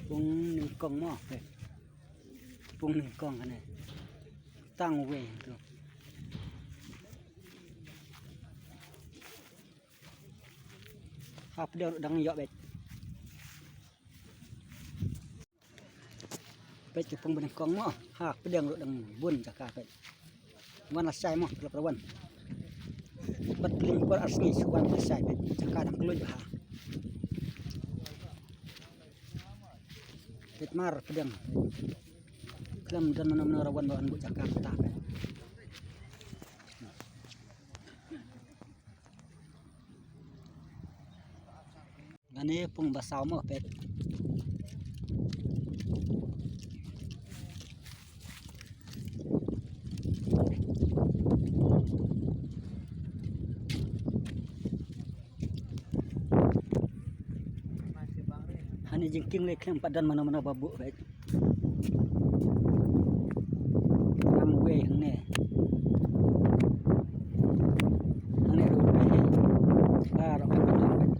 Pung nâng con mò vậy. Pung nâng con cái này tăng về được. Hạp đều đang dọ bệt. Bệt chụp pung bên con mò. Hạp đều đang buồn cả cả vậy. Mana sai mò được rồi. Bật linh qua asni suan cái sai bệt cả cả đang lôi bà. Bệt mar pedang. Kelam dan mana-mana rawan bahan buat cakap tak. Ini pun basau mah pet. Hani jengking lek yang padan mana-mana babu pet. Tam we hang ne. Hang ne ru we. Ba ro kan pet.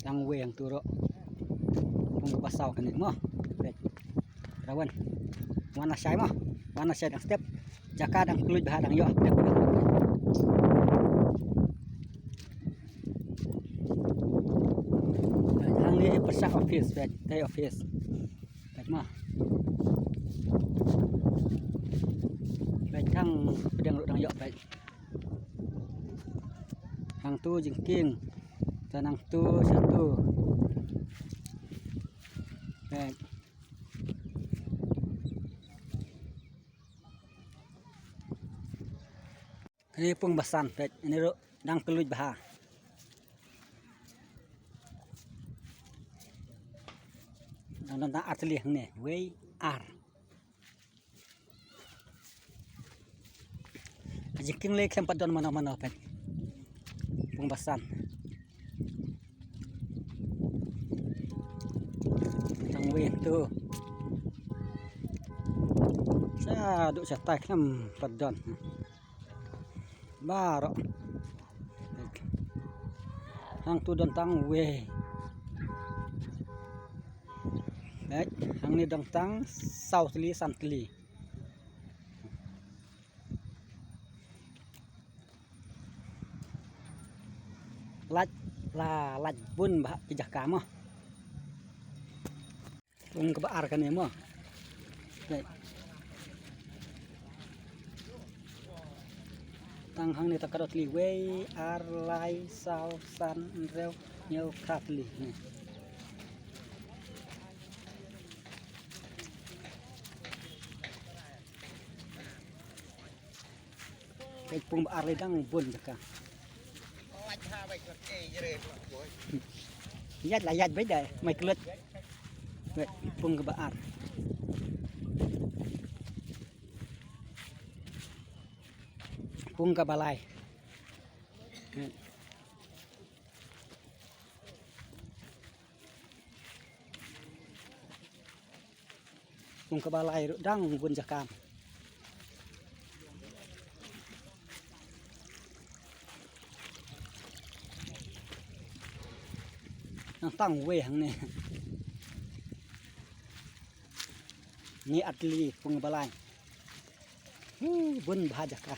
Tang we yang turo pung basau kan mo pet rawan mana sai mo mana sai dang step jaka dang kluj bah dang yo hang ni persak office pet tay office pet mo pet hang pedang dang yo pet hang tu jengking tanang tu satu pet ini pun basan pet ini ro dang keluj bah dang asli hang ne we ar jengking lek sempat don mana-mana pet pun basan weh tu saya duk catai kan padon baro hang tu dan tang weh baik hang ni dan tang sau teli san teli laj bun bah pijak kamu pung kebaar kan ya mo tang hang ni takarot li we ar lai sau san reu nyau kratli ni cái pung ar li dang bun jaka yat la yat bấy đời mày clut vậy pung kebaar pung kabalai pung kabalai dang bun jakam tăng we hang này ni atli pung balai bun bhajaka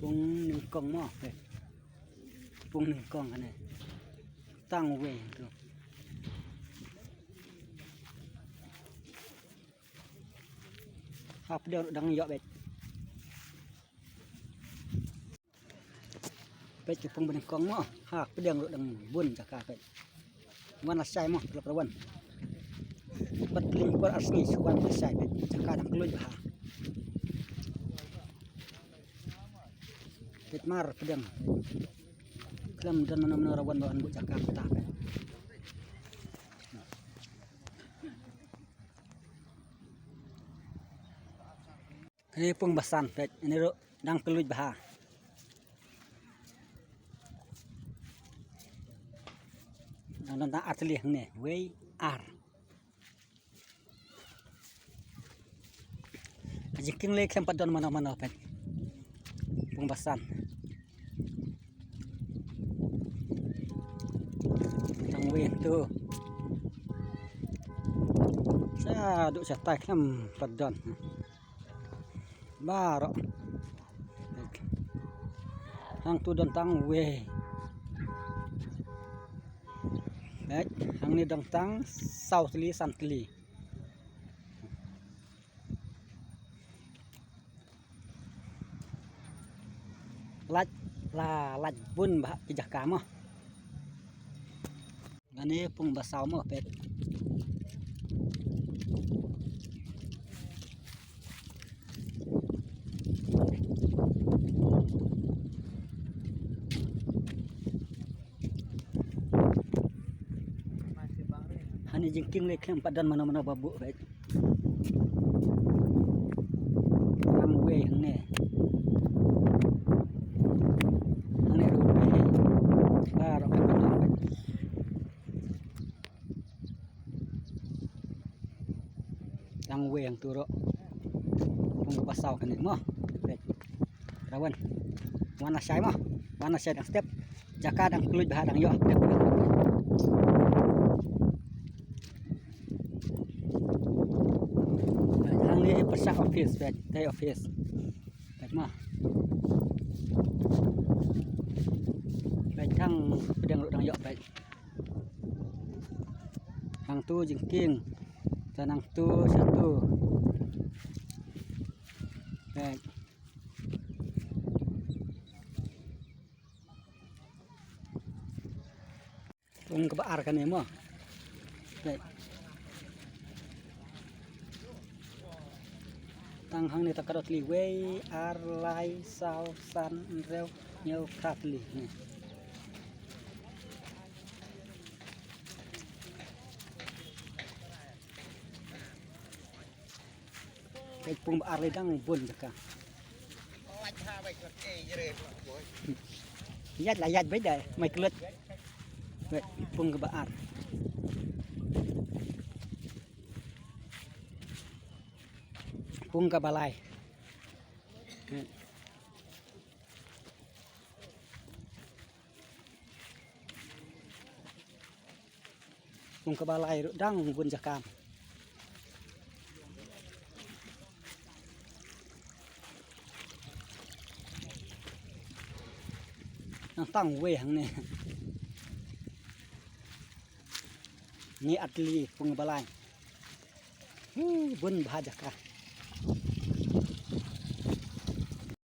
pung nâng con mò pung nâng con cái này tăng we tu hạp đều đang dọ bệt bệt chụp pung bên con mò hạp đều đang buồn jaka bệt mana sai mo được rawan bật linh qua asni suan cái sai bệt jaka dang keluj bah bệt mar pedang kelam dan mana-mana rawan bahan buat cakap tak ini pun basan pet ini ro dang keluj bah dang asli hang ne we ar jengking lek sempat don mana-mana pet pengbasan tang weh tu saya duk cetak kan padon barok hang tu don tang weh hang ni don tang south li santli lạch bun bah kijah kamo ngani pung basau mo pet hani jengking lek yang padan mana-mana babuk pet tang weh hang ne yang weh yang turok pung pasau kan mo rawan warna syai mo warna syai dang step jaka dang kluj bah dang yo hang ni persak office bet tay office bet mo bet hang pedang dang yo bet hang tu jengking tanang tu satu baik pung kebaar kan ya mo baik tang hang ni takadot li wei ar lai sau san reu nyau kratli ni pung baar le dang bun ka yat la yat bai dai mai klut pung ke baar pung ke balai pung ke balai dang bun jakam tang weh hang ni atli pung balai bun bah jakah